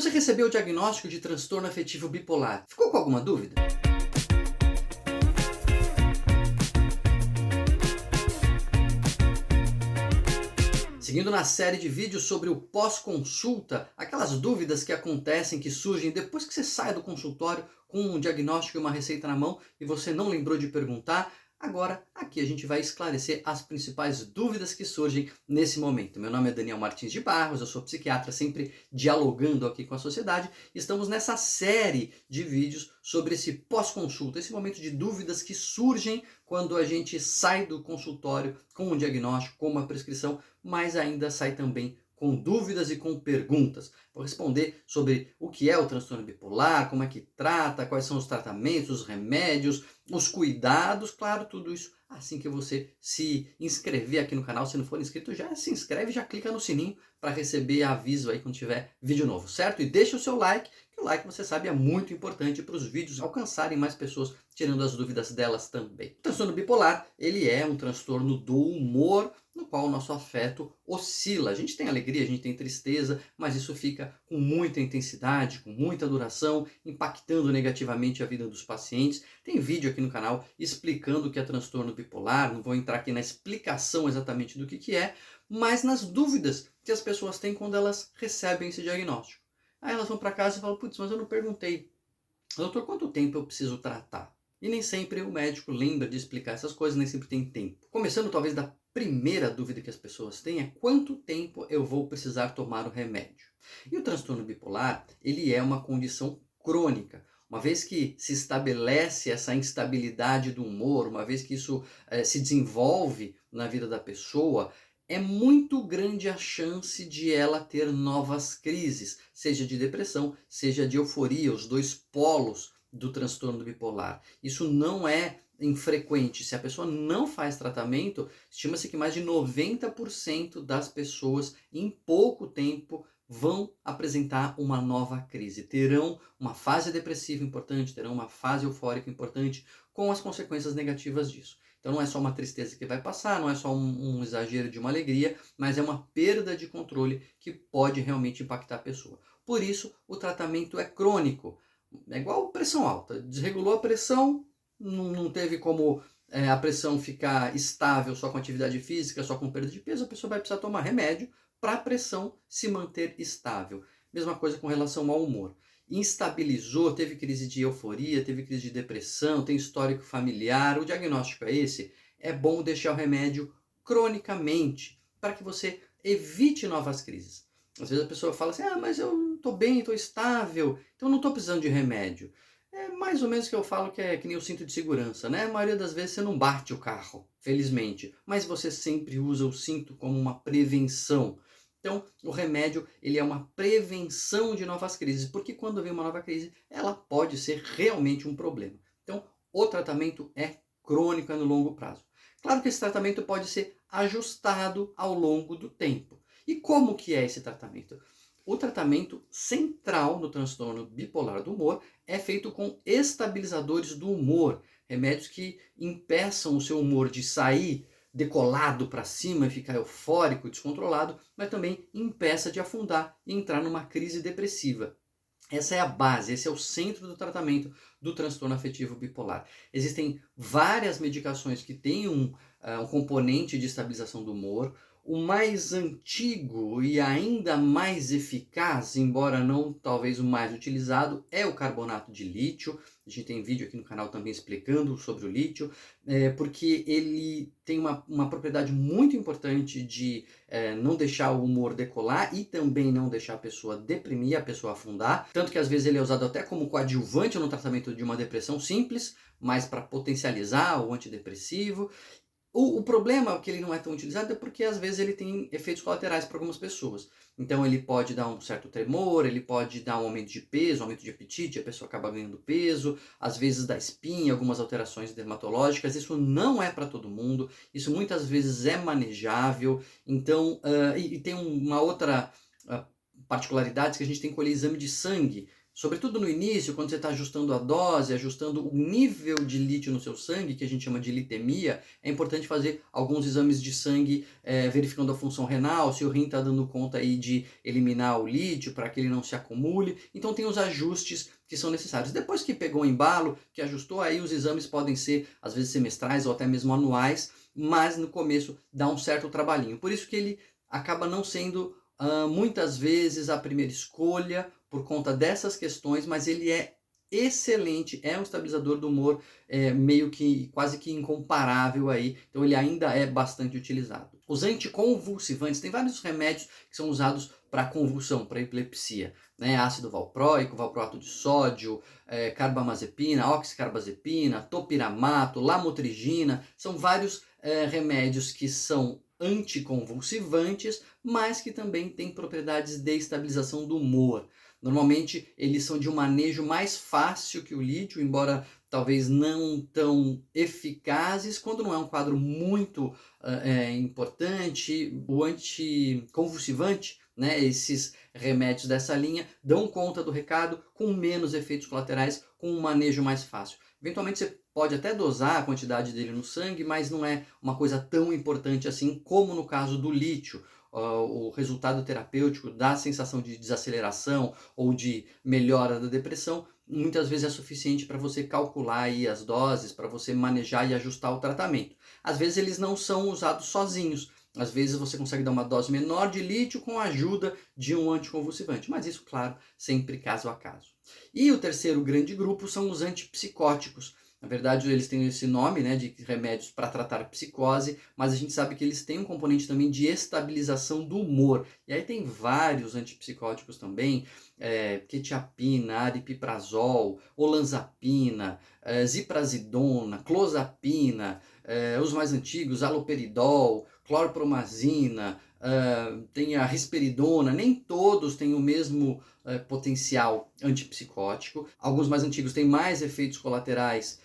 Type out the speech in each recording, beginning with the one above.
Você recebeu o diagnóstico de transtorno afetivo bipolar. Ficou com alguma dúvida? Seguindo na série de vídeos sobre o pós-consulta, aquelas dúvidas que acontecem, que surgem depois que você sai do consultório com um diagnóstico e uma receita na mão e você não lembrou de perguntar, agora aqui a gente vai esclarecer as principais dúvidas que surgem nesse momento. Meu nome é Daniel Martins de Barros, eu sou psiquiatra, sempre dialogando aqui com a sociedade. Estamos nessa série de vídeos sobre esse pós-consulta, esse momento de dúvidas que surgem quando a gente sai do consultório com um diagnóstico, com uma prescrição, mas ainda sai também com dúvidas e com perguntas. Vou responder sobre o que é o transtorno bipolar, como é que trata, quais são os tratamentos, os remédios, os cuidados, claro, tudo isso assim que você se inscrever aqui no canal. Se não for inscrito, já se inscreve, já clica no sininho para receber aviso aí quando tiver vídeo novo, certo? E deixa o seu like, que o like, você sabe, é muito importante para os vídeos alcançarem mais pessoas, tirando as dúvidas delas também. O transtorno bipolar, ele é um transtorno do humor, no qual o nosso afeto oscila. A gente tem alegria, a gente tem tristeza, mas isso fica com muita intensidade, com muita duração, impactando negativamente a vida dos pacientes. Tem vídeo aqui no canal explicando o que é transtorno bipolar, não vou entrar aqui na explicação exatamente do que é, mas nas dúvidas que as pessoas têm quando elas recebem esse diagnóstico. Aí elas vão para casa e falam, putz, mas eu não perguntei, doutor, quanto tempo eu preciso tratar? E nem sempre o médico lembra de explicar essas coisas, nem sempre tem tempo. Começando talvez da primeira dúvida que as pessoas têm é quanto tempo eu vou precisar tomar o remédio. E o transtorno bipolar, ele é uma condição crônica. Uma vez que se estabelece essa instabilidade do humor, uma vez que isso se desenvolve na vida da pessoa, é muito grande a chance de ela ter novas crises, seja de depressão, seja de euforia, os dois polos do transtorno bipolar. Isso não é infrequente. Se a pessoa não faz tratamento, estima-se que mais de 90% das pessoas em pouco tempo vão apresentar uma nova crise. Terão uma fase depressiva importante, terão uma fase eufórica importante, com as consequências negativas disso. Então não é só uma tristeza que vai passar, não é só um exagero de uma alegria, mas é uma perda de controle que pode realmente impactar a pessoa. Por isso, o tratamento é crônico. É igual pressão alta. Desregulou a pressão, não teve como a pressão ficar estável só com atividade física, só com perda de peso, a pessoa vai precisar tomar remédio para a pressão se manter estável. Mesma coisa com relação ao humor. Instabilizou, teve crise de euforia, teve crise de depressão, tem histórico familiar, o diagnóstico é esse, é bom deixar o remédio cronicamente para que você evite novas crises. Às vezes a pessoa fala assim, mas eu estou bem, estou estável, então não estou precisando de remédio. É mais ou menos que eu falo que é que nem o cinto de segurança, né? A maioria das vezes você não bate o carro, felizmente, mas você sempre usa o cinto como uma prevenção. Então, o remédio, ele é uma prevenção de novas crises, porque quando vem uma nova crise, ela pode ser realmente um problema. Então, o tratamento é crônico, é no longo prazo. Claro que esse tratamento pode ser ajustado ao longo do tempo. E como que é esse tratamento? O tratamento central no transtorno bipolar do humor é feito com estabilizadores do humor, remédios que impeçam o seu humor de sair decolado para cima e ficar eufórico, descontrolado, mas também impeça de afundar e entrar numa crise depressiva. Essa é a base, esse é o centro do tratamento do transtorno afetivo bipolar. Existem várias medicações que têm um componente de estabilização do humor. O mais antigo e ainda mais eficaz, embora não talvez o mais utilizado, é o carbonato de lítio. A gente tem vídeo aqui no canal também explicando sobre o lítio, porque ele tem uma propriedade muito importante de não deixar o humor decolar e também não deixar a pessoa deprimir, a pessoa afundar. Tanto que às vezes ele é usado até como coadjuvante no tratamento de uma depressão simples, mas para potencializar o antidepressivo. O problema que ele não é tão utilizado é porque às vezes ele tem efeitos colaterais para algumas pessoas. Então ele pode dar um certo tremor, ele pode dar um aumento de peso, um aumento de apetite, a pessoa acaba ganhando peso, às vezes dá espinha, algumas alterações dermatológicas. Isso não é para todo mundo, isso muitas vezes é manejável. Então, e tem uma outra particularidade, que a gente tem que colher exame de sangue Sobretudo no início, quando você está ajustando a dose, ajustando o nível de lítio no seu sangue, que a gente chama de litemia, é importante fazer alguns exames de sangue verificando a função renal, se o rim está dando conta aí de eliminar o lítio para que ele não se acumule. Então tem os ajustes que são necessários. Depois que pegou o embalo, que ajustou, aí os exames podem ser, às vezes, semestrais ou até mesmo anuais, mas no começo dá um certo trabalhinho. Por isso que ele acaba não sendo muitas vezes a primeira escolha por conta dessas questões, mas ele é excelente, é um estabilizador do humor meio que quase que incomparável aí, então ele ainda é bastante utilizado. Os anticonvulsivantes, tem vários remédios que são usados para convulsão, para epilepsia, né? Ácido valproico, valproato de sódio, carbamazepina, oxicarbazepina, topiramato, lamotrigina, são vários remédios que são anticonvulsivantes, mas que também têm propriedades de estabilização do humor. Normalmente eles são de um manejo mais fácil que o lítio, embora talvez não tão eficazes, quando não é um quadro muito importante. O anticonvulsivante, né, esses remédios dessa linha, dão conta do recado com menos efeitos colaterais, com um manejo mais fácil. Eventualmente você pode até dosar a quantidade dele no sangue, mas não é uma coisa tão importante assim como no caso do lítio. O resultado terapêutico da sensação de desaceleração ou de melhora da depressão muitas vezes é suficiente para você calcular aí as doses, para você manejar e ajustar o tratamento. Às vezes eles não são usados sozinhos. Às vezes você consegue dar uma dose menor de lítio com a ajuda de um anticonvulsivante, mas isso, claro, sempre caso a caso. E o terceiro grande grupo são os antipsicóticos. Na verdade, eles têm esse nome, né, de remédios para tratar psicose, mas a gente sabe que eles têm um componente também de estabilização do humor. E aí tem vários antipsicóticos também, quetiapina, aripiprazol, olanzapina, ziprasidona, clozapina, os mais antigos, haloperidol, clorpromazina, tem a risperidona, nem todos têm o mesmo potencial antipsicótico. Alguns mais antigos têm mais efeitos colaterais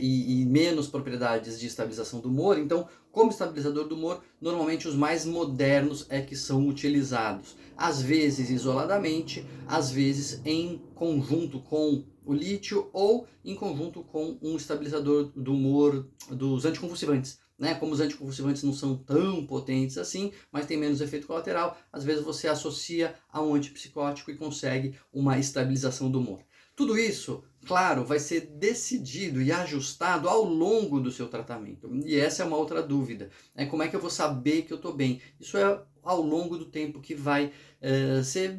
e menos propriedades de estabilização do humor. Então, como estabilizador do humor, normalmente os mais modernos é que são utilizados. Às vezes isoladamente, às vezes em conjunto com o lítio ou em conjunto com um estabilizador do humor dos anticonvulsivantes. Né? Como os anticonvulsivantes não são tão potentes assim, mas tem menos efeito colateral, às vezes você associa a um antipsicótico e consegue uma estabilização do humor. Tudo isso, claro, vai ser decidido e ajustado ao longo do seu tratamento. E essa é uma outra dúvida. Como é que eu vou saber que eu estou bem? Isso é ao longo do tempo que vai ser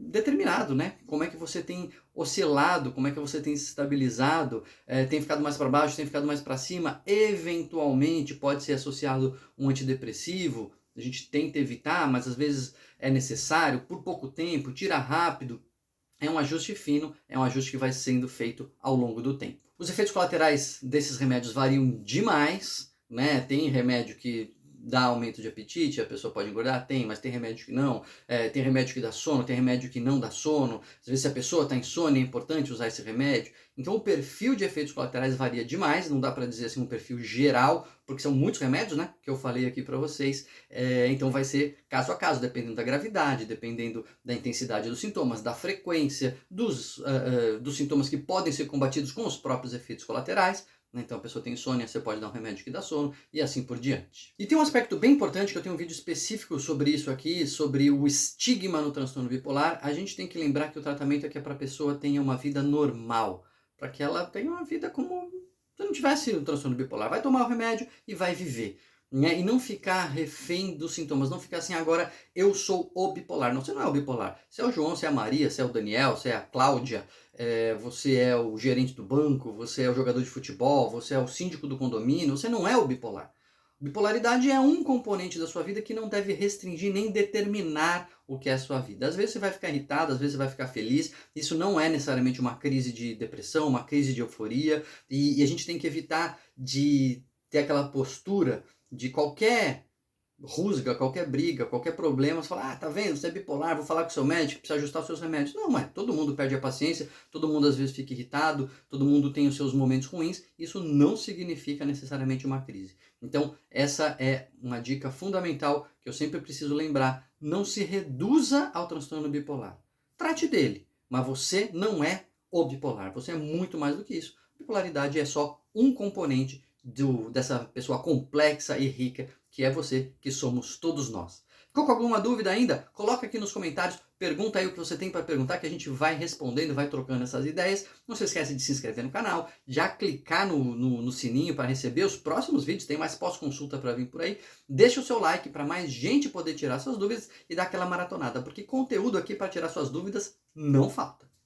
determinado, né? Como é que você tem oscilado, como é que você tem se estabilizado, tem ficado mais para baixo, tem ficado mais para cima, eventualmente pode ser associado um antidepressivo, a gente tenta evitar, mas às vezes é necessário, por pouco tempo, tira rápido, é um ajuste fino, é um ajuste que vai sendo feito ao longo do tempo. Os efeitos colaterais desses remédios variam demais, né? Tem remédio que dá aumento de apetite, a pessoa pode engordar? Tem, mas tem remédio que não. Tem remédio que dá sono, tem remédio que não dá sono. Às vezes se a pessoa está insônia é importante usar esse remédio. Então o perfil de efeitos colaterais varia demais, não dá para dizer assim um perfil geral, porque são muitos remédios, né, que eu falei aqui para vocês. Então vai ser caso a caso, dependendo da gravidade, dependendo da intensidade dos sintomas, da frequência, dos sintomas que podem ser combatidos com os próprios efeitos colaterais. Então a pessoa tem insônia, você pode dar um remédio que dá sono e assim por diante. E tem um aspecto bem importante, que eu tenho um vídeo específico sobre isso aqui, sobre o estigma no transtorno bipolar. A gente tem que lembrar que o tratamento é que para a pessoa tenha uma vida normal, para que ela tenha uma vida como se não tivesse o transtorno bipolar. Vai tomar o remédio e vai viver. Né? E não ficar refém dos sintomas, não ficar assim, agora eu sou o bipolar. Não, você não é o bipolar. Você é o João, você é a Maria, você é o Daniel, você é a Cláudia, você é o gerente do banco, você é o jogador de futebol, você é o síndico do condomínio, você não é o bipolar. Bipolaridade é um componente da sua vida que não deve restringir nem determinar o que é a sua vida. Às vezes você vai ficar irritado, às vezes você vai ficar feliz. Isso não é necessariamente uma crise de depressão, uma crise de euforia. E a gente tem que evitar de ter aquela postura de qualquer rusga, qualquer briga, qualquer problema, você fala, tá vendo, você é bipolar, vou falar com o seu médico, precisa ajustar os seus remédios. Não, todo mundo perde a paciência, todo mundo às vezes fica irritado, todo mundo tem os seus momentos ruins, isso não significa necessariamente uma crise. Então, essa é uma dica fundamental que eu sempre preciso lembrar, não se reduza ao transtorno bipolar. Trate dele, mas você não é o bipolar, você é muito mais do que isso. Bipolaridade é só um componente dessa pessoa complexa e rica que é você, que somos todos nós. Ficou com alguma dúvida ainda? Coloca aqui nos comentários, pergunta aí o que você tem para perguntar, que a gente vai respondendo, vai trocando essas ideias. Não se esquece de se inscrever no canal, já clicar no sininho para receber os próximos vídeos, tem mais pós-consulta para vir por aí. Deixa o seu like para mais gente poder tirar suas dúvidas e dar aquela maratonada, porque conteúdo aqui para tirar suas dúvidas não falta.